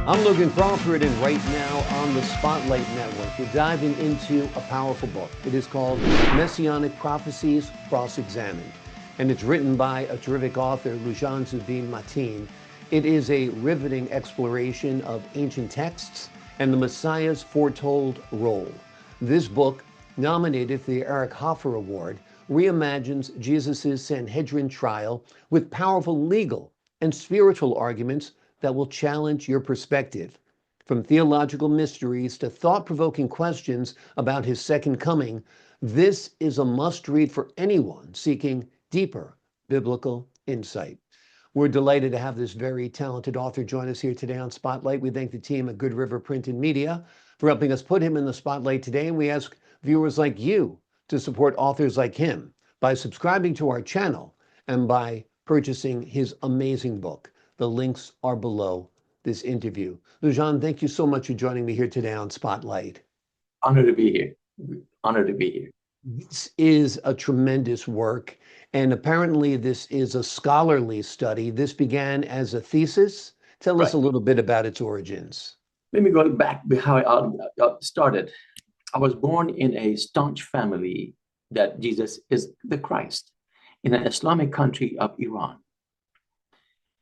I'm Logan Crawford, and right now on the Spotlight Network, we're diving into a powerful book. It is called Messianic Prophecies Cross-Examined, and it's written by a terrific author, Loujan Jubin Matin. It is a riveting exploration of ancient texts and the Messiah's foretold role. This book, nominated for the Eric Hoffer Award, reimagines Jesus' Sanhedrin trial with powerful legal and spiritual arguments that will challenge your perspective. From theological mysteries to thought-provoking questions about his second coming, this is a must-read for anyone seeking deeper biblical insight. We're delighted to have this very talented author join us here today on Spotlight. We thank the team at Good River Print and Media for helping us put him in the spotlight today, and we ask viewers like you to support authors like him by subscribing to our channel and by purchasing his amazing book. The links are below this interview. Loujan, thank you so much for joining me here today on Spotlight. Honored to be here. Honored to be here. This is a tremendous work, and apparently this is a scholarly study. This began as a thesis. Tell us a little bit about its origins. Let me go back how I started. I was born in a staunch family that Jesus is the Christ in an Islamic country of Iran.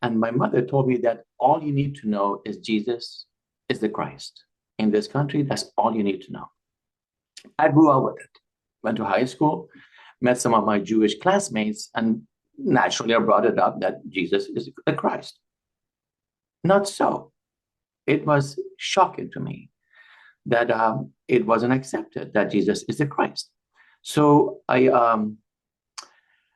And my mother told me that all you need to know is Jesus is the Christ. In this country, that's all you need to know. I grew up with it. Went to high school, met some of my Jewish classmates, and naturally I brought it up that Jesus is the Christ. Not so. It was shocking to me that it wasn't accepted that Jesus is the Christ. So I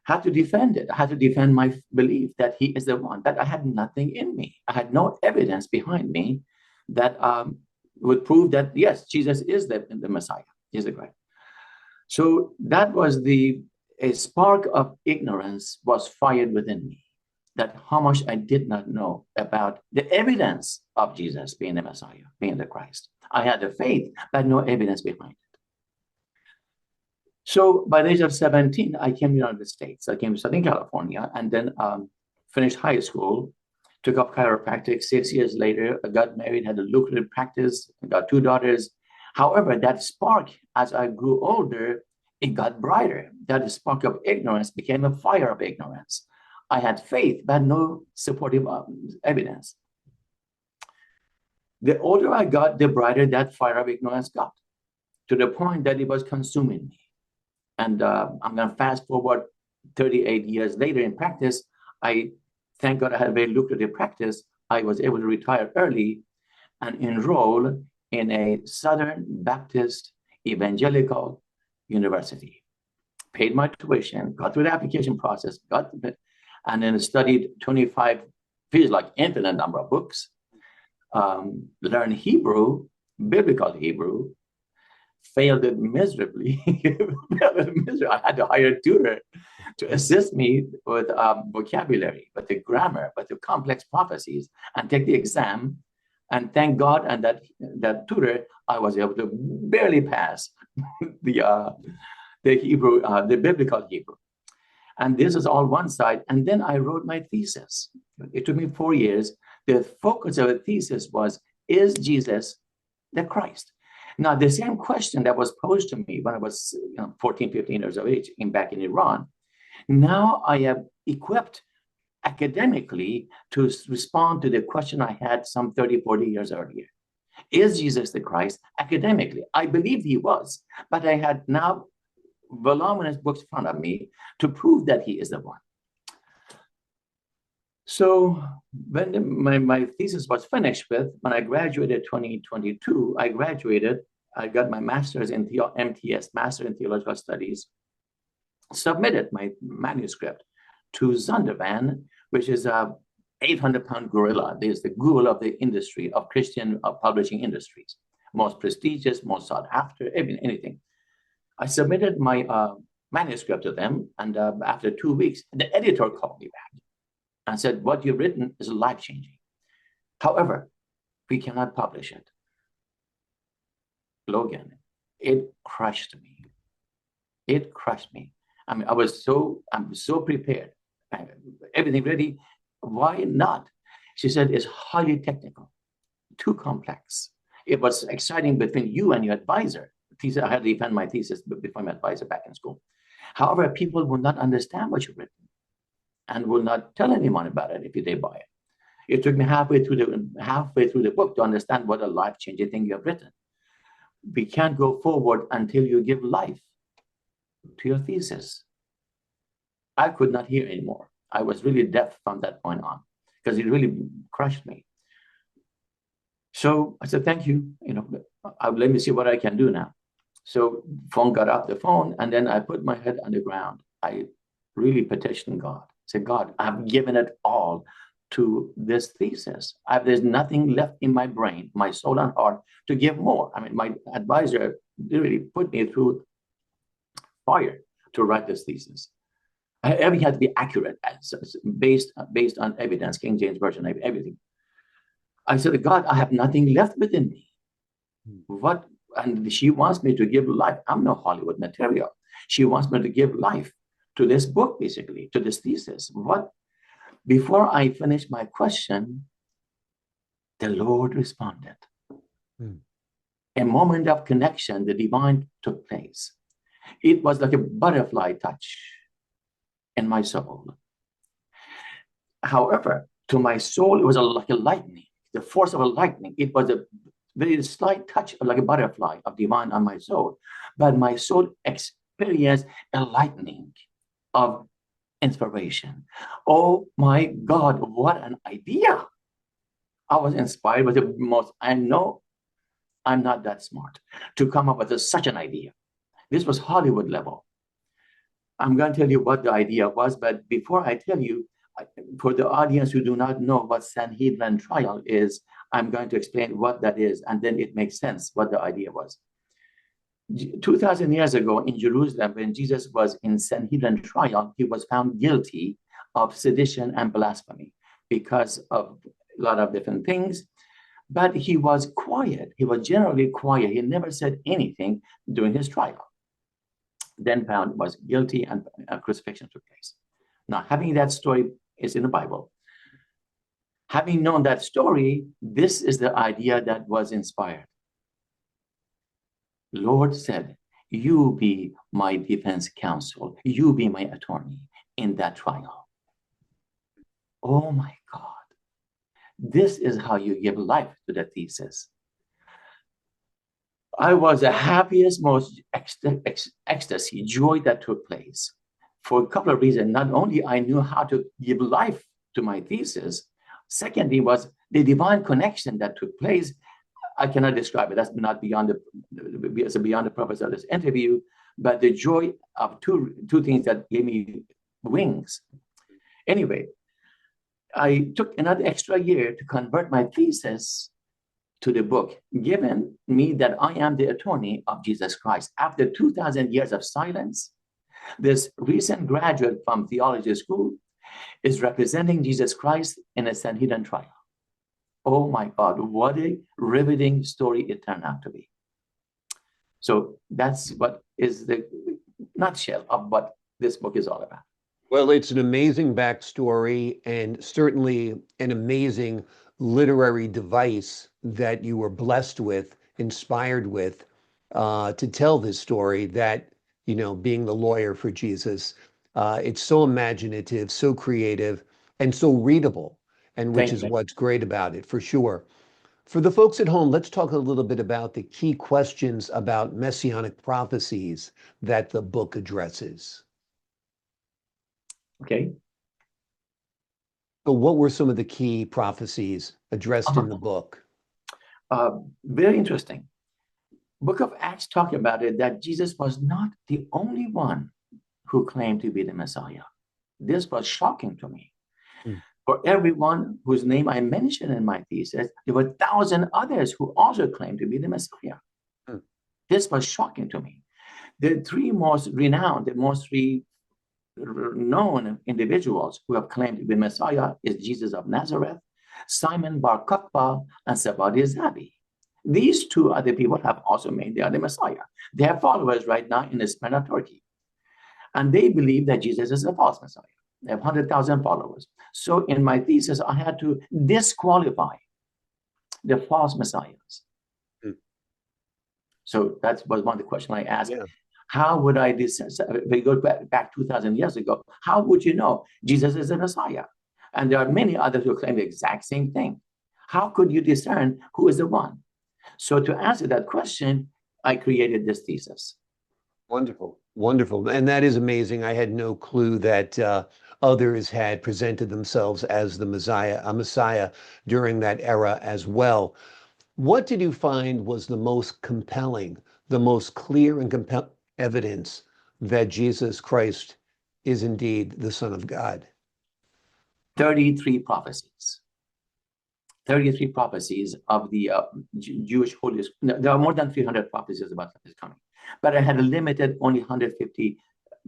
had to defend it. I had to defend my belief that he is the one, that I had nothing in me. I had no evidence behind me that would prove that, yes, Jesus is the Messiah, is the Christ. So that was a spark of ignorance was fired within me, that how much I did not know about the evidence of Jesus being the Messiah, being the Christ. I had the faith, but no evidence behind it. So by the age of 17, I came to the United States. I came to Southern California and then finished high school, took up chiropractic. 6 years later, I got married, had a lucrative practice, got 2 daughters. However, that spark, as I grew older, it got brighter. That spark of ignorance became a fire of ignorance. I had faith, but no supportive evidence. The older I got, the brighter that fire of ignorance got, to the point that it was consuming me. And I'm going to fast forward 38 years later in practice. Thank God I had a very lucrative practice. I was able to retire early and enroll in a Southern Baptist Evangelical University. Paid my tuition, got through the application process, and then studied 25, feels like infinite number of books, learned Hebrew, biblical Hebrew, failed it miserably. I had to hire a tutor to assist me with vocabulary, with the grammar, with the complex prophecies, and take the exam. And thank God, and that tutor, I was able to barely pass the Hebrew, the biblical Hebrew. And this is all one side. And then I wrote my thesis. It took me 4 years. The focus of the thesis was, is Jesus the Christ? Now, the same question that was posed to me when I was 14, 15 years of age back in Iran, now I am equipped academically to respond to the question I had some 30, 40 years earlier. Is Jesus the Christ? Academically, I believed he was, but I had now voluminous books in front of me to prove that he is the one. So when my thesis was finished with, when I graduated 2022, I got my master's in MTS, Master in Theological Studies, submitted my manuscript to Zondervan, which is a 800-pound gorilla. There's the ghoul of the industry, of Christian publishing industries, most prestigious, most sought after, anything. I submitted my manuscript to them, and after 2 weeks, the editor called me back and said, what you've written is life-changing. However, we cannot publish it. Logan, it crushed me. It crushed me. I mean, I'm so prepared. Everything ready. Why not? She said, it's highly technical. too complex. It was exciting between you and your advisor. Thesis, I had to defend my thesis before my advisor back in school. However, people will not understand what you've written and will not tell anyone about it if they buy it. It took me halfway through the book to understand what a life-changing thing you have written. We can't go forward until you give life to your thesis. I could not hear anymore. I was really deaf from that point on because it really crushed me. So I said, thank you. Let me see what I can do now. So phone got off the phone, and then I put my head on the ground. I really petitioned God. I said, God, I've given it all to this thesis. There's nothing left in my brain, my soul and heart to give more. I mean, my advisor literally put me through fire to write this thesis. Everything had to be accurate, based on evidence, King James Version, everything. I said, God, I have nothing left within me. What? And she wants me to give life. I'm no Hollywood material. She wants me to give life to this book, basically, to this thesis. What? Before I finished my question, the Lord responded. A moment of connection, the divine took place. It was like a butterfly touch in my soul. However, to my soul, it was like a lightning, the force of a lightning. It was a very slight touch, like a butterfly of divine on my soul. But my soul experienced a lightning of inspiration. Oh my God, what an idea. I was inspired with the most, I know I'm not that smart to come up with such an idea. This was Hollywood level. I'm going to tell you what the idea was, but before I tell you, for the audience who do not know what Sanhedrin trial is, I'm going to explain what that is, and then it makes sense what the idea was. 2,000 years ago in Jerusalem, when Jesus was in Sanhedrin trial, he was found guilty of sedition and blasphemy because of a lot of different things. But he was quiet. He was generally quiet. He never said anything during his trial. Then found was guilty, and a crucifixion took place. Now, having that story is in the Bible. Having known that story, this is the idea that was inspired. Lord said, you be my defense counsel. You be my attorney in that trial. Oh my God. This is how you give life to the thesis. I was the happiest, most ecstasy, joy that took place for a couple of reasons. Not only I knew how to give life to my thesis, secondly was the divine connection that took place. I cannot describe it. That's not beyond the purpose of this interview, but the joy of two things that gave me wings. Anyway, I took another extra year to convert my thesis to the book, given me that I am the attorney of Jesus Christ. After 2,000 years of silence, this recent graduate from theology school is representing Jesus Christ in a Sanhedrin trial. Oh my God, what a riveting story it turned out to be. So that's what is the nutshell of what this book is all about. Well, it's an amazing backstory and certainly an amazing literary device that you were blessed with, inspired with, to tell this story that, being the lawyer for Jesus, it's so imaginative, so creative, and so readable, and which is what's great about it, for sure. For the folks at home, let's talk a little bit about the key questions about messianic prophecies that the book addresses. Okay. So what were some of the key prophecies addressed in the book? Very interesting. Book of Acts talked about it, that Jesus was not the only one who claimed to be the Messiah. This was shocking to me. For everyone whose name I mentioned in my thesis, there were 1,000 others who also claimed to be the Messiah. This was shocking to me. The three most renowned, the most known individuals who have claimed to be Messiah is Jesus of Nazareth, Simon Bar Kokhba, and Sabadi Zabi. These two other people have also made they are the Messiah. They have followers right now in Smyrna, Turkey. And they believe that Jesus is a false Messiah. They have 100,000 followers. So in my thesis, I had to disqualify the false messiahs. Hmm. So that was one of the questions I asked. Yeah. How would I discern? If we go back 2,000 years ago, how would you know Jesus is the Messiah? And there are many others who claim the exact same thing. How could you discern who is the one? So to answer that question, I created this thesis. Wonderful, wonderful. And that is amazing. I had no clue that others had presented themselves as the Messiah, a Messiah during that era as well. What did you find was the most compelling, the most clear and compelling evidence that Jesus Christ is indeed the Son of God? 33 prophecies. 33 prophecies of the Jewish holy. There are more than 300 prophecies about his coming, but I had a limited only 150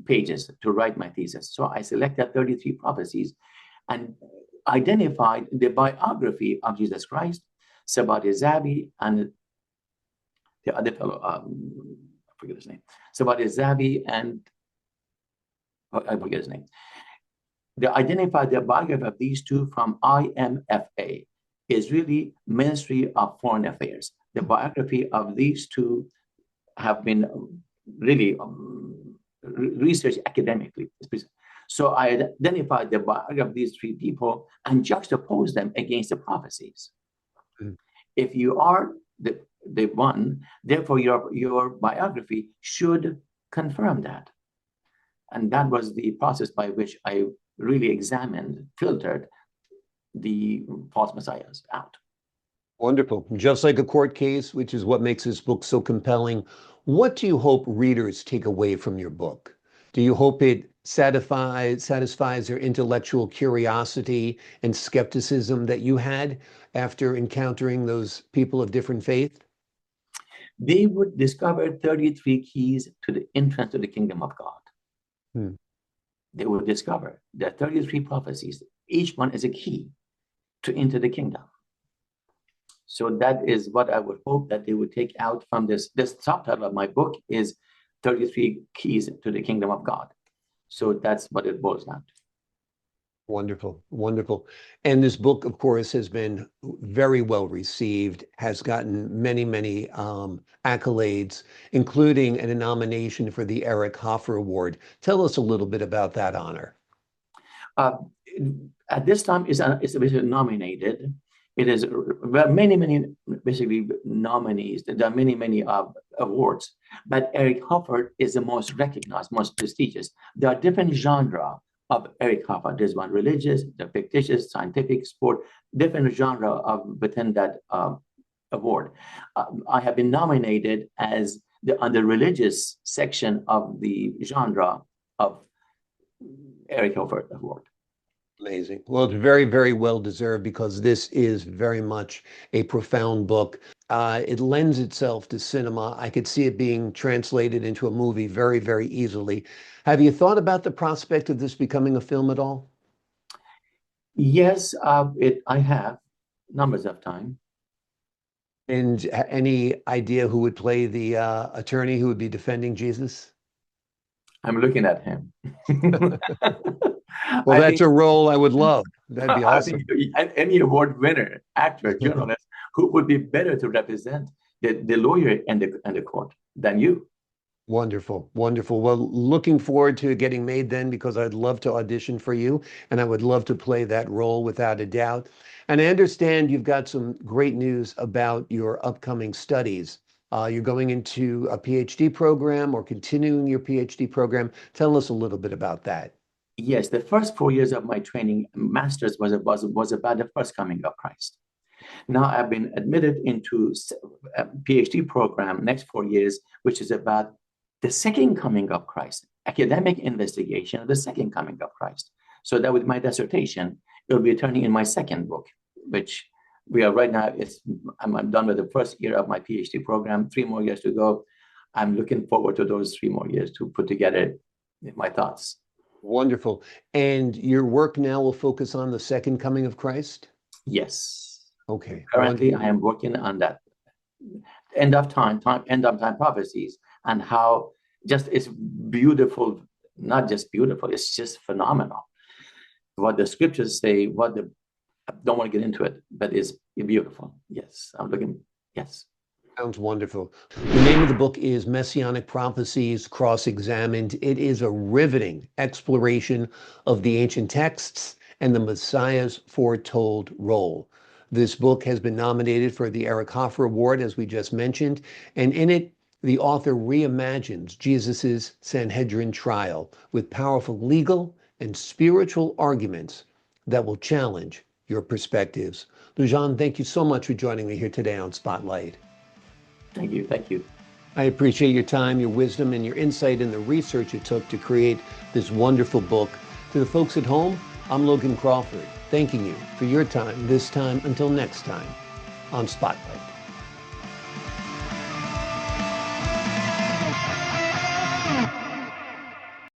pages to write my thesis. So I selected 33 prophecies and identified the biography of Jesus Christ, Sabbat Zabi, and the other fellow, I forget his name, Sabbat Zabi, and I forget his name. They identified the biography of these two from IMFA, Israeli Ministry of Foreign Affairs. The biography of these two have been really researched academically. So I identified the biography of these three people and juxtaposed them against the prophecies. Mm. If you are the one, therefore your biography should confirm that. And that was the process by which I really examined, filtered the false messiahs out. Wonderful. Just like a court case, which is what makes this book so compelling. What do you hope readers take away from your book? Do you hope it satisfies their intellectual curiosity and skepticism that you had after encountering those people of different faith? They would discover 33 keys to the entrance to the kingdom of God. Hmm. They would discover that 33 prophecies, each one is a key to enter the kingdom. So that is what I would hope that they would take out from this. This subtitle of my book is 33 Keys to the Kingdom of God. So that's what it boils down to. Wonderful, wonderful. And this book, of course, has been very well received, has gotten many, many accolades, including a nomination for the Eric Hoffer Award. Tell us a little bit about that honor. At this time, it's basically nominated. It is many, basically nominees. There are many awards, but Eric Hoffer is the most recognized, most prestigious. There are different genres of Eric Hoffer. There's one religious, the fictitious, scientific, sport, different genre within that award. I have been nominated as on the religious section of the genre of Eric Hoffer Award. Amazing. Well, it's very, very well deserved because this is very much a profound book. It lends itself to cinema. I could see it being translated into a movie very, very easily. Have you thought about the prospect of this becoming a film at all? Yes, I have numbers of time. And any idea who would play the attorney who would be defending Jesus? I'm looking at him. Well, that's a role I would love. That'd be awesome. I think any award winner, actor, journalist, who would be better to represent the lawyer and the court than you? Wonderful, wonderful. Well, looking forward to getting made then, because I'd love to audition for you and I would love to play that role without a doubt. And I understand you've got some great news about your upcoming studies. You're going into a PhD program or continuing your PhD program. Tell us a little bit about that. Yes, the first 4 years of my training, master's was about the first coming of Christ. Now I've been admitted into a PhD program next 4 years, which is about the second coming of Christ, academic investigation of the second coming of Christ. So that with my dissertation, it'll be turning in my second book, which we are right now. I'm done with the first year of my PhD program, 3 more years to go. I'm looking forward to those 3 more years to put together my thoughts. Wonderful. And your work now will focus on the second coming of Christ? Yes. Okay. Currently, I am working on that end of time prophecies, and how just it's beautiful, not just beautiful, it's just phenomenal. What the scriptures say, what the I don't want to get into it, but it's beautiful. Yes, I'm looking. Yes. Sounds wonderful. The name of the book is Messianic Prophecies Cross-Examined. It is a riveting exploration of the ancient texts and the Messiah's foretold role. This book has been nominated for the Eric Hoffer Award, as we just mentioned, and in it, the author reimagines Jesus's Sanhedrin trial with powerful legal and spiritual arguments that will challenge your perspectives. Loujan, thank you so much for joining me here today on Spotlight. Thank you. Thank you. I appreciate your time, your wisdom, and your insight in the research it took to create this wonderful book. To the folks at home, I'm Logan Crawford, thanking you for your time this time until next time on Spotlight.